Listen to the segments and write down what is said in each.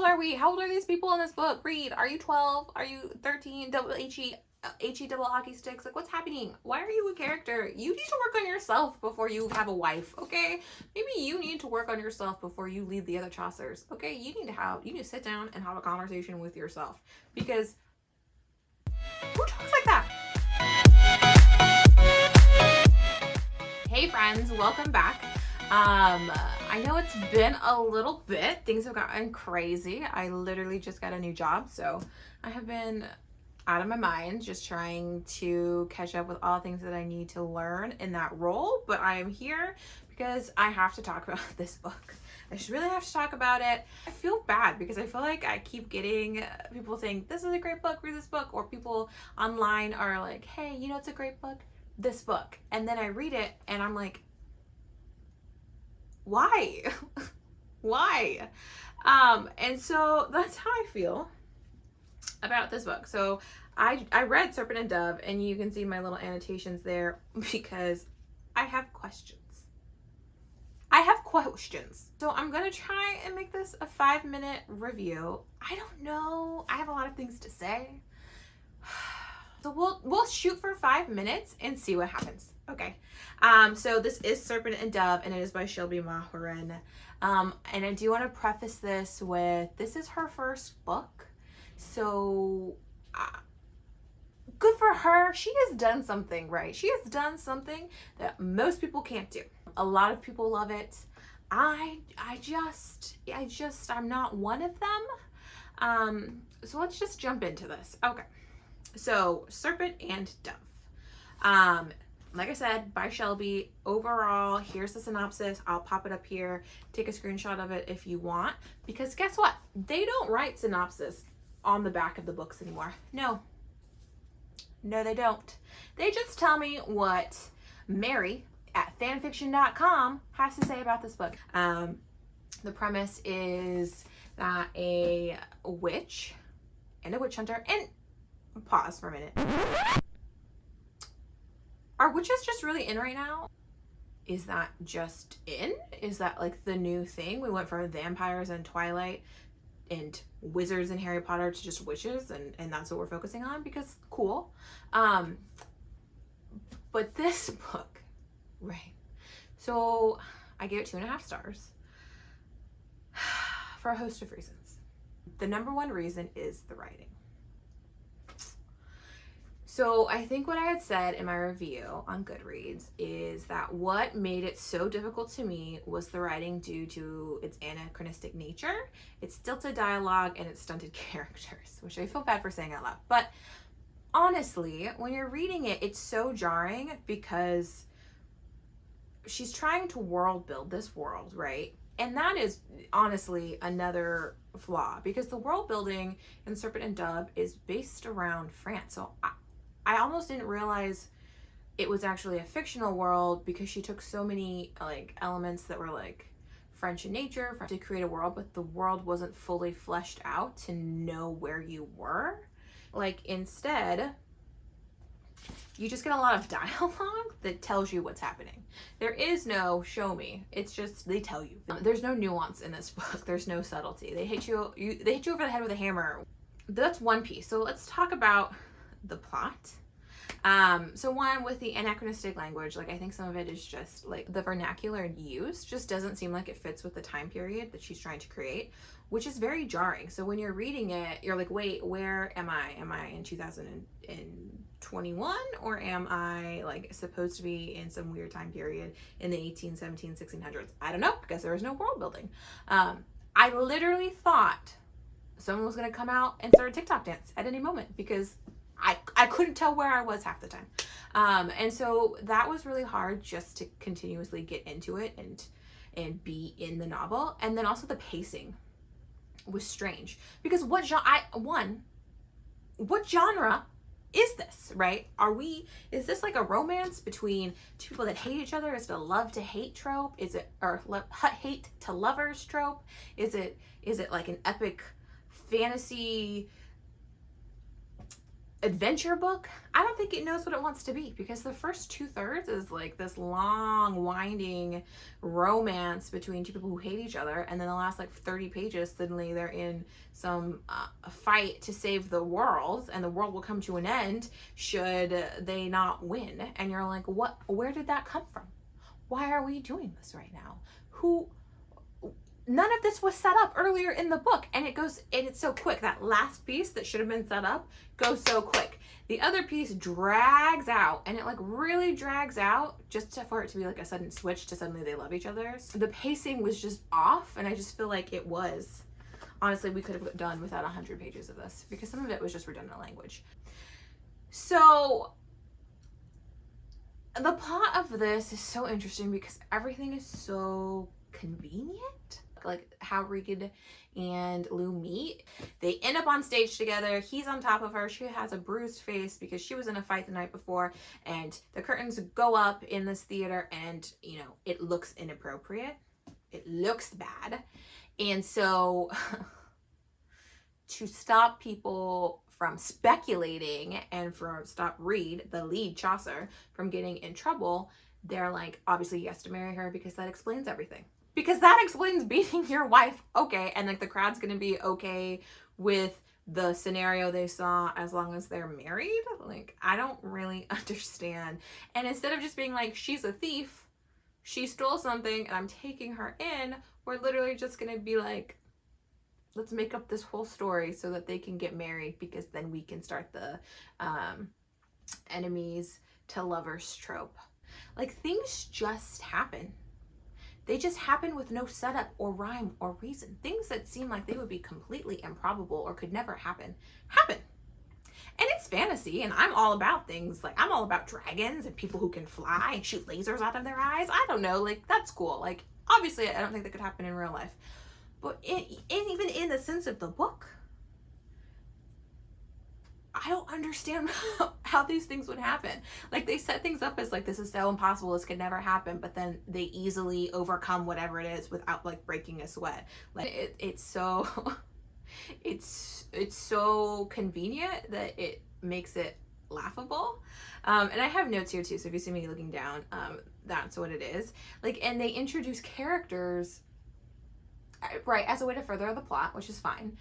are we? How old are these people in this book? Reid, are you 12? Are you 13? Double HE double hockey sticks? Like, what's happening? Why are you a character? You need to work on yourself before you have a wife, okay? Maybe you need to work on yourself before you lead the other Chaucers, okay? You need to sit down and have a conversation with yourself, because who talks like that? Hey friends, welcome back. I know it's been a little bit. Things have gotten crazy. I literally just got a new job, so I have been out of my mind just trying to catch up with all things that I need to learn in that role. But I am here because I have to talk about this book. I just really have to talk about it. I feel bad because I feel like I keep getting people saying, this is a great book, read this book. Or people online are like, hey, you know it's a great book? This book. And then I read it and I'm like, why? Why? And so that's how I feel about this book. So I read Serpent and Dove, and you can see my little annotations there because I have questions. So I'm gonna try and make this a 5-minute review. I don't know. I have a lot of things to say. So we'll shoot for 5 minutes and see what happens. Okay. So this is Serpent and Dove, and it is by Shelby Mahurin. And I do want to preface this with, this is her first book. So good for her. She has done something right. She has done something that most people can't do. A lot of people love it. I'm not one of them. So let's just jump into this. Okay. So Serpent and Dove. Like I said, by Shelby. Overall, here's the synopsis. I'll pop it up here. Take a screenshot of it if you want. Because guess what? They don't write synopsis on the back of the books anymore. No, they don't. They just tell me what Mary at fanfiction.com has to say about this book. The premise is that a witch and a witch hunter, and pause for a minute. Are witches just really in right now? Is that just in? Is that like the new thing? We went from vampires and Twilight and wizards in Harry Potter to just witches, and that's what we're focusing on because cool. But this book, right? So I gave it 2.5 stars for a host of reasons. The number one reason is the writing. So I think what I had said in my review on Goodreads is that what made it so difficult to me was the writing due to its anachronistic nature, its stilted dialogue, and its stunted characters, which I feel bad for saying out loud. But honestly, when you're reading it, it's so jarring because she's trying to world build this world, right? And that is honestly another flaw because the world building in Serpent and Dove is based around France. So I almost didn't realize it was actually a fictional world because she took so many like elements that were like French in nature to create a world, but the world wasn't fully fleshed out to know where you were. Like instead, you just get a lot of dialogue that tells you what's happening. There is no show me. It's just they tell you. There's no nuance in this book. There's no subtlety. They hit you over the head with a hammer. That's one piece. So let's talk about the plot. So one, with the anachronistic language, like I think some of it is just like the vernacular use just doesn't seem like it fits with the time period that she's trying to create, which is very jarring. So when you're reading it, you're like, wait, where am I? Am I in 2021 or am I like supposed to be in some weird time period in the 1817, 1600s? I don't know because there was no world building. I literally thought someone was going to come out and start a TikTok dance at any moment because I couldn't tell where I was half the time. And so that was really hard just to continuously get into it and be in the novel. And then also the pacing was strange because what genre is this, right? Is this like a romance between two people that hate each other? Is it a love to hate trope? Is it, or hate to lovers trope? Is it like an epic fantasy adventure book, I don't think it knows what it wants to be, because the first 2/3 is like this long winding romance between two people who hate each other, and then the last like 30 pages suddenly they're in some fight to save the world, and the world will come to an end should they not win. And you're like, what, where did that come from? Why are we doing this right now? None of this was set up earlier in the book, and it's so quick. That last piece that should have been set up goes so quick. The other piece drags out, and it like really drags out for it to be like a sudden switch to suddenly they love each other. So the pacing was just off, and I just feel like it was. Honestly, we could have done without 100 pages of this, because some of it was just redundant language. So the plot of this is so interesting because everything is so convenient. Like how Reid and Lou meet. They end up on stage together. He's on top of her. She has a bruised face because she was in a fight the night before, and the curtains go up in this theater, and you know, it looks inappropriate. It looks bad. And so to stop people from speculating and stop Reid, the lead Chaucer, from getting in trouble, they're like, obviously he has to marry her because that explains everything. Because that explains beating your wife. Okay. And like the crowd's going to be okay with the scenario they saw as long as they're married. Like, I don't really understand. And instead of just being like, she's a thief, she stole something and I'm taking her in, we're literally just going to be like, let's make up this whole story so that they can get married, because then we can start the enemies to lovers trope. Like, things just happen. They just happen with no setup or rhyme or reason. Things that seem like they would be completely improbable or could never happen. And it's fantasy, and I'm all about things. Like, I'm all about dragons and people who can fly and shoot lasers out of their eyes. I don't know, like, that's cool. Like, obviously, I don't think that could happen in real life. But even in the sense of the book, I don't understand how these things would happen. Like, they set things up as like, this is so impossible, this could never happen, but then they easily overcome whatever it is without like breaking a sweat. Like, it's so it's so convenient that it makes it laughable. And I have notes here too, so if you see me looking down, that's what it is. Like, and they introduce characters right as a way to further the plot, which is fine.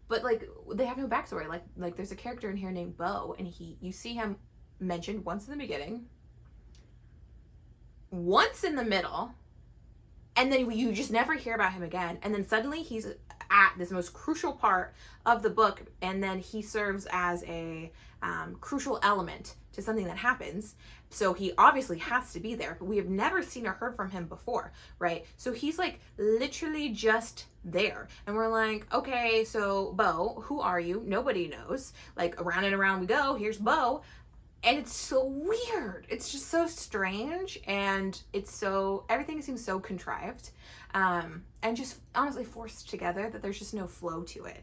But like, they have no backstory. Like there's a character in here named Beau, and you see him mentioned once in the beginning, once in the middle, and then you just never hear about him again. And then suddenly he's at this most crucial part of the book, and then he serves as a crucial element to something that happens. So he obviously has to be there, but we have never seen or heard from him before, right? So he's like literally just there. And we're like, okay, so Beau, who are you? Nobody knows. Like, around and around we go. Here's Beau. And it's so weird. It's just so strange. And everything seems so contrived. And just honestly forced together that there's just no flow to it.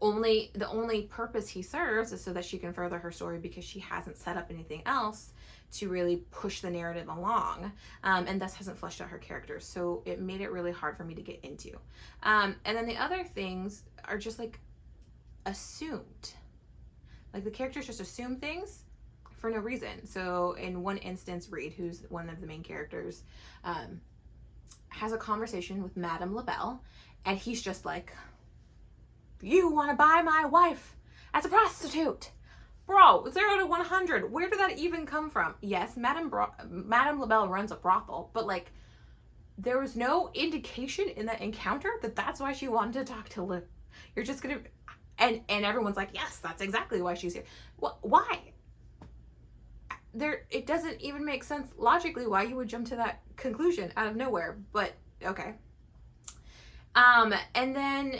The only purpose he serves is so that she can further her story, because she hasn't set up anything else to really push the narrative along, and thus hasn't fleshed out her characters. So it made it really hard for me to get into. And then the other things are just like assumed. Like, the characters just assume things for no reason. So in one instance, Reid, who's one of the main characters, has a conversation with Madame LaBelle, and he's just like, you want to buy my wife as a prostitute? Bro, 0 to 100. Where did that even come from? Yes, Madame LaBelle runs a brothel, but like, there was no indication in that encounter that that's why she wanted to talk to Lou. You're just gonna, and everyone's like, yes, that's exactly why she's here. Why? It doesn't even make sense logically why you would jump to that conclusion out of nowhere, but okay. And then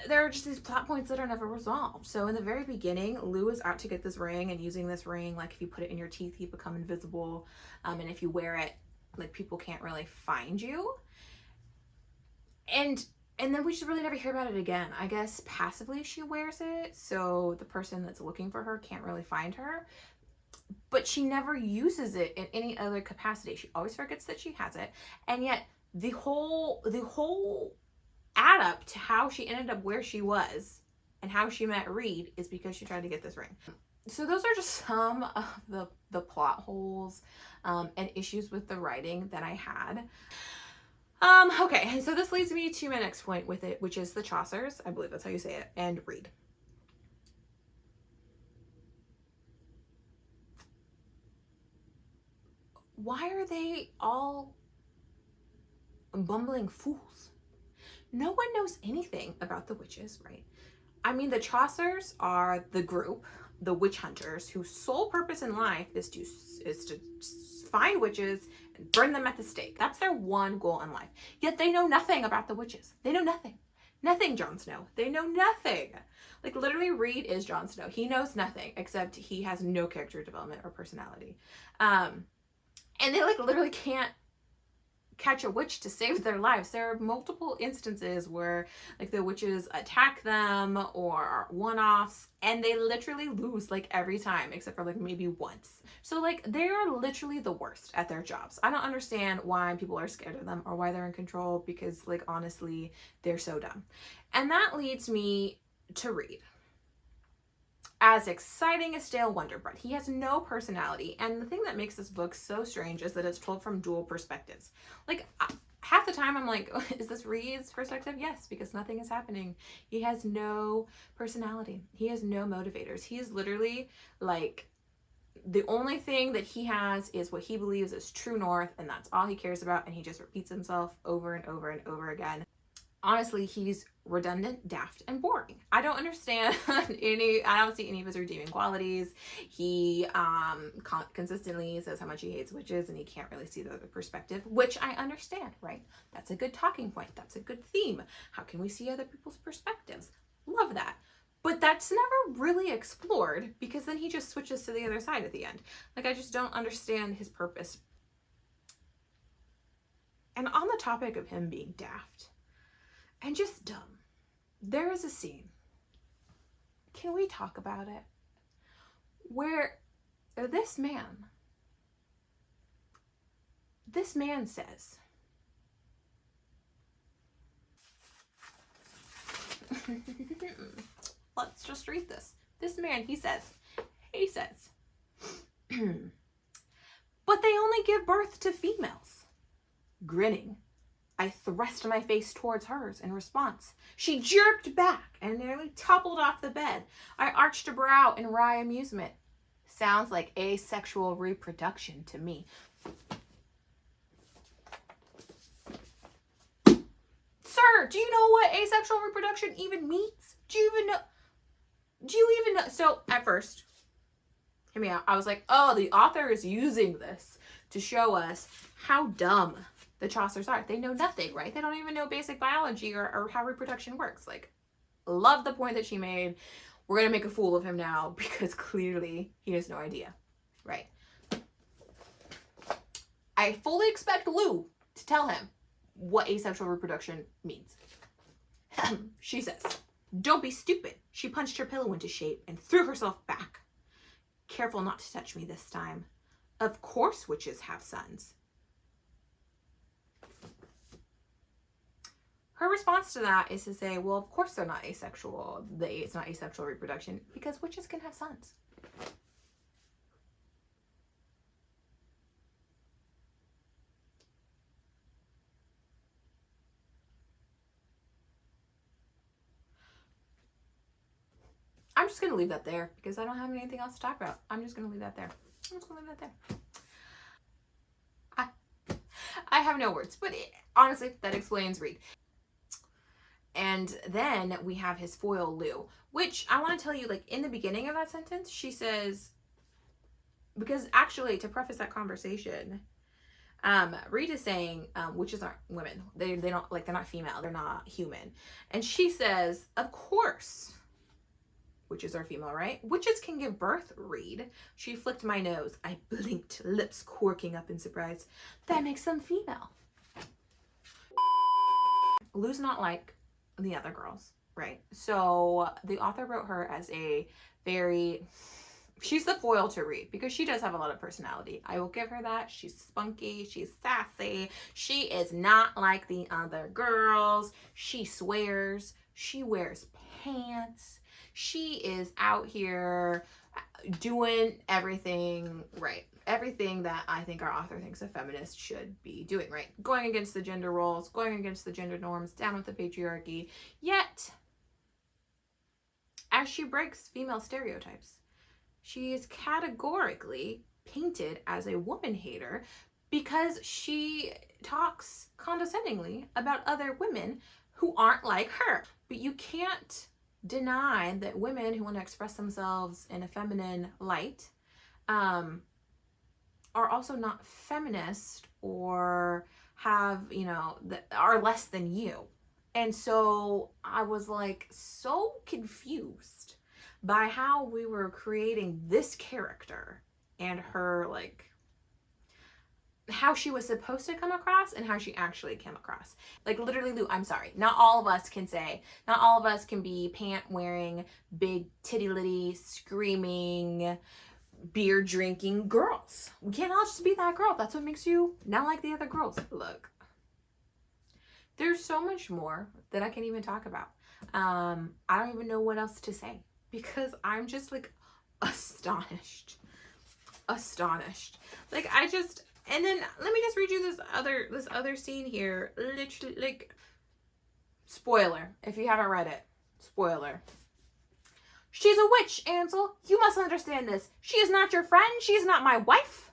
there are just these plot points that are never resolved. So in the very beginning, Lou is out to get this ring, and using this ring, like, if you put it in your teeth, you become invisible. And if you wear it, like, people can't really find you. And then we just really never hear about it again. I guess passively she wears it, so the person that's looking for her can't really find her. But she never uses it in any other capacity. She always forgets that she has it. And yet the whole add up to how she ended up where she was and how she met Reid is because she tried to get this ring. So those are just some of the plot holes and issues with the writing that I had. Okay, and so this leads me to my next point with it, which is the Chasseurs, I believe that's how you say it, and Reid. Why are they all bumbling fools? No one knows anything about the witches, right? I mean, the Chasseurs are the group, the witch hunters, whose sole purpose in life is to find witches and burn them at the stake. That's their one goal in life. Yet they know nothing about the witches. They know nothing. Nothing, Jon Snow. They know nothing. Like, literally, Reid is Jon Snow. He knows nothing, except he has no character development or personality. And they, like, literally can't catch a witch to save their lives. There are multiple instances where, like, the witches attack them or are one-offs, and they literally lose, like, every time, except for, like, maybe once. So, like, they're literally the worst at their jobs. I don't understand why people are scared of them or why they're in control, because, like, honestly, they're so dumb. And that leads me to Reid. As exciting as Dale Wonderbread, he has no personality, and the thing that makes this book so strange is that it's told from dual perspectives. Like, half the time I'm like, oh, is this Reid's perspective? Yes, because nothing is happening. He has no personality. He has no motivators. He is literally, like, the only thing that he has is what he believes is true north, and that's all he cares about, and he just repeats himself over and over and over again. Honestly, he's redundant, daft, and boring. I don't understand I don't see any of his redeeming qualities. He consistently says how much he hates witches and he can't really see the other perspective, which I understand, right? That's a good talking point. That's a good theme. How can we see other people's perspectives? Love that. But that's never really explored, because then he just switches to the other side at the end. Like, I just don't understand his purpose. And on the topic of him being daft and just dumb, there is a scene, can we talk about it, where this man says, let's just read this. This man, he says, but they only give birth to females. Grinning, I thrust my face towards hers in response. She jerked back and nearly toppled off the bed. I arched a brow in wry amusement. Sounds like asexual reproduction to me. Sir, do you know what asexual reproduction even means? Do you even know? So at first, hear me out. I was like, oh, the author is using this to show us how dumb the Chasseurs are. They know nothing, right? They don't even know basic biology or how reproduction works. Like, love the point that she made. We're going to make a fool of him now because clearly he has no idea, right? I fully expect Lou to tell him what asexual reproduction means. She says, don't be stupid. She punched her pillow into shape and threw herself back. Careful not to touch me this time. Of course witches have sons. Her response to that is to say, well, of course they're not asexual. It's not asexual reproduction because witches can have sons. I'm just going to leave that there because I don't have anything else to talk about. I'm just going to leave that there. I have no words, but honestly, that explains Reid. And then we have his foil, Lou, which I want to tell you, like, in the beginning of that sentence, she says, because actually, to preface that conversation, Reid is saying witches aren't women. They don't, like, they're not female. They're not human. And she says, of course, witches are female, right? Witches can give birth, Reid. She flicked my nose. I blinked, lips quirking up in surprise. That makes them female. Lou's not like the other girls, right? So the author wrote her as a very, she's the foil to Reid because she does have a lot of personality. I will give her that. She's spunky, she's sassy. She is not like the other girls. She swears, She wears pants. She is out here doing everything right. Everything that I think our author thinks a feminist should be doing, right? Going against the gender roles, going against the gender norms, down with the patriarchy. Yet, as she breaks female stereotypes, she is categorically painted as a woman hater because she talks condescendingly about other women who aren't like her. But you can't deny that women who want to express themselves in a feminine light are also not feminist or have, you know, are less than you. And so I was like so confused by how we were creating this character and her, like, how she was supposed to come across and how she actually came across. Like, literally, Lou, I'm sorry. Not all of us can be pant wearing, big titty litty, screaming, beer drinking girls. We can't all just be that girl. That's what makes you not like the other girls. Look, there's so much more that I can't even talk about. I don't even know what else to say because I'm just like astonished. Like, and then let me just read you this other scene here. Literally, like, spoiler if you haven't read it. Spoiler. She's a witch, Ansel. You must understand this. She is not your friend. She is not my wife.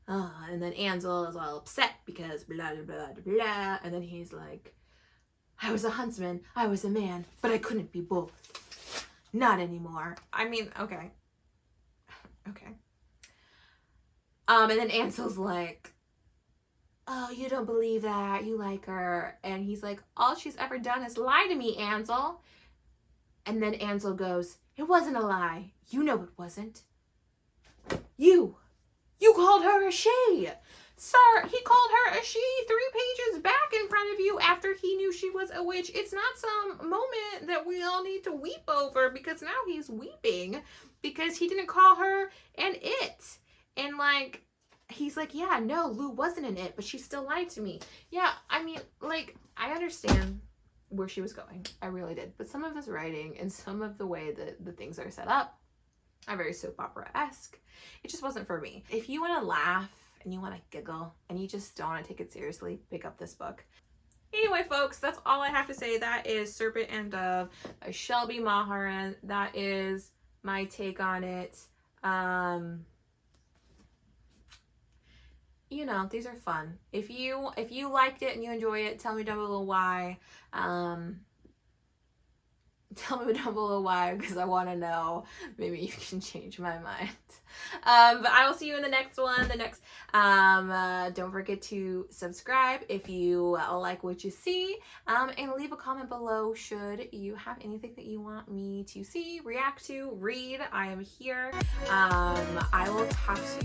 And then Ansel is all upset because blah, blah, blah, blah. And then he's like, I was a huntsman. I was a man. But I couldn't be both. Not anymore. I mean, okay. And then Ansel's like, oh, you don't believe that. You like her. And he's like, all she's ever done is lie to me, Ansel. And then Ansel goes, it wasn't a lie. You know it wasn't. You called her a she. Sir, he called her a she 3 pages back in front of you after he knew she was a witch. It's not some moment that we all need to weep over because now he's weeping because he didn't call her an it. And like, he's like, yeah, no, Lou wasn't an it, but she still lied to me. Yeah, I mean, like, I understand where she was going. I really did. But some of this writing and some of the way that the things are set up are very soap opera-esque. It just wasn't for me. If you want to laugh and you want to giggle and you just don't want to take it seriously, pick up this book. Anyway, folks, that's all I have to say. That is Serpent and Dove by Shelby Maharan. That is my take on it. You know, these are fun. If you liked it and you enjoy it, tell me down below why. Tell me down below why, because I want to know. Maybe you can change my mind. But I will see you in the next one. Don't forget to subscribe if you like what you see, and leave a comment below should you have anything that you want me to see, react to, read. I am here. I will talk to